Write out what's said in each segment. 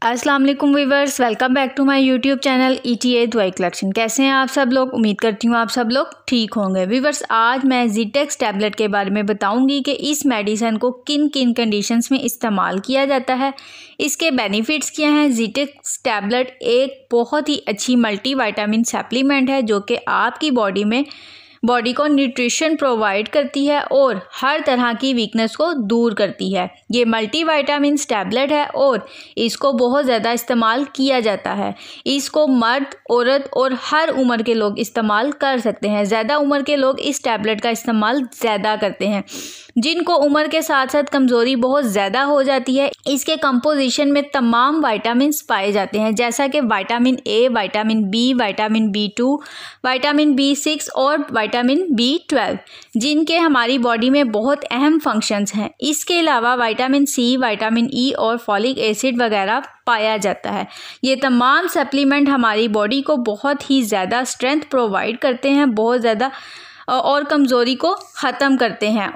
अस्सलाम वालेकुम viewers, welcome back to my YouTube channel ETA दवाई कलेक्शन। कैसे हैं आप सब लोग? उम्मीद करती हूँ आप सब लोग ठीक होंगे। व्यूअर्स, आज मैं ज़ीटेक्स टैबलेट के बारे में बताऊंगी कि इस मेडिसिन को किन किन कंडीशंस में इस्तेमाल किया जाता है, इसके बेनिफिट्स क्या हैं। ज़ीटेक्स टैबलेट एक बहुत ही अच्छी मल्टीविटामिन सप्लीमेंट है जो कि आपकी बॉडी को न्यूट्रिशन प्रोवाइड करती है और हर तरह की वीकनेस को दूर करती है। ये मल्टीविटामिन टैबलेट है और इसको बहुत ज़्यादा इस्तेमाल किया जाता है। इसको मर्द, औरत और हर उम्र के लोग इस्तेमाल कर सकते हैं। ज़्यादा उम्र के लोग इस टैबलेट का इस्तेमाल ज़्यादा करते हैं। जिनको उम्र के साथ साथ कमज़ोरी बहुत ज़्यादा हो जाती है, इसके कंपोजिशन में तमाम विटामिन्स पाए जाते हैं, जैसा कि vitamin A, vitamin B, vitamin B2, vitamin B6 और विटामिन B12, जिनके हमारी बॉडी में बहुत अहम फंक्शंस हैं। इसके अलावा विटामिन C, विटामिन E और फॉलिक एसिड वगैरह पाया जाता है। ये तमाम सप्लीमेंट हमारी बॉडी को बहुत ही ज़्यादा स्ट्रेंथ प्रोवाइड करते हैं, बहुत ज़्यादा, और कमज़ोरी को ख़त्म करते हैं।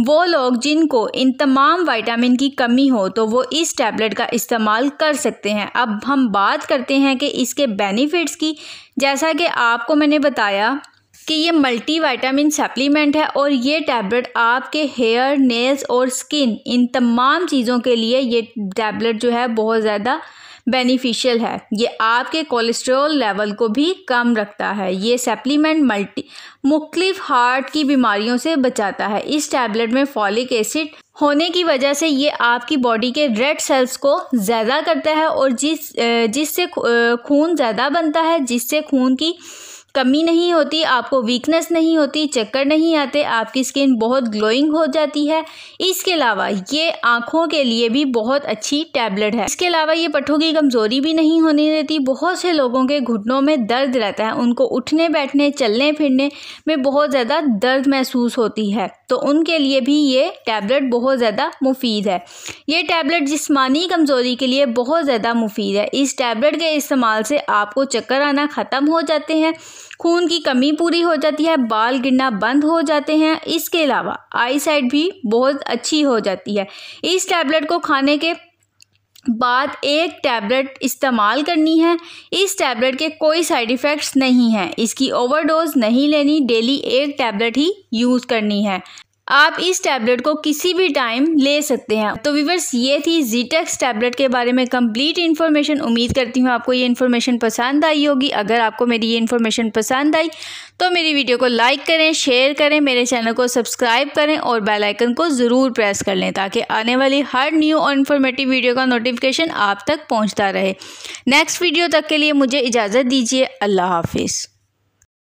वो लोग जिनको इन तमाम विटामिन की कमी हो तो वो इस टैबलेट का इस्तेमाल कर सकते हैं। अब हम बात करते हैं कि इसके बेनिफिट्स की। जैसा कि आपको मैंने बताया कि ये मल्टीविटामिन सप्लीमेंट है और ये टैबलेट आपके हेयर, नेल्स और स्किन, इन तमाम चीज़ों के लिए ये टैबलेट जो है बहुत ज़्यादा बेनिफिशियल है। ये आपके कोलेस्ट्रॉल लेवल को भी कम रखता है। ये सप्लीमेंट मुख्तलिफ हार्ट की बीमारियों से बचाता है। इस टैबलेट में फॉलिक एसिड होने की वजह से ये आपकी बॉडी के रेड सेल्स को ज़्यादा करता है और जिससे खून ज़्यादा बनता है, जिससे खून की कमी नहीं होती, आपको वीकनेस नहीं होती, चक्कर नहीं आते, आपकी स्किन बहुत ग्लोइंग हो जाती है। इसके अलावा ये आँखों के लिए भी बहुत अच्छी टैबलेट है। इसके अलावा ये पट्ठों की कमज़ोरी भी नहीं होने देती। बहुत से लोगों के घुटनों में दर्द रहता है, उनको उठने बैठने, चलने फिरने में बहुत ज़्यादा दर्द महसूस होती है, तो उनके लिए भी ये टैबलेट बहुत ज़्यादा मुफीद है। ये टैबलेट जिस्मानी कमज़ोरी के लिए बहुत ज़्यादा मुफीद है। इस टैबलेट के इस्तेमाल से आपको चक्कर आना ख़त्म हो जाते हैं, खून की कमी पूरी हो जाती है, बाल गिरना बंद हो जाते हैं। इसके अलावा आई साइट भी बहुत अच्छी हो जाती है। इस टैबलेट को खाने के बाद एक टैबलेट इस्तेमाल करनी है। इस टैबलेट के कोई साइड इफ़ेक्ट्स नहीं हैं। इसकी ओवरडोज नहीं लेनी, डेली एक टैबलेट ही यूज़ करनी है। आप इस टैबलेट को किसी भी टाइम ले सकते हैं। तो व्यूअर्स, ये थी ज़ीटेक्स टैबलेट के बारे में कंप्लीट इन्फॉर्मेशन। उम्मीद करती हूँ आपको ये इन्फॉर्मेशन पसंद आई होगी। अगर आपको मेरी ये इन्फॉर्मेशन पसंद आई तो मेरी वीडियो को लाइक करें, शेयर करें, मेरे चैनल को सब्सक्राइब करें और बेल आइकन को ज़रूर प्रेस कर लें ताकि आने वाली हर न्यू और इन्फॉर्मेटिव वीडियो का नोटिफिकेशन आप तक पहुँचता रहे। नेक्स्ट वीडियो तक के लिए मुझे इजाज़त दीजिए। अल्लाह हाफिज़।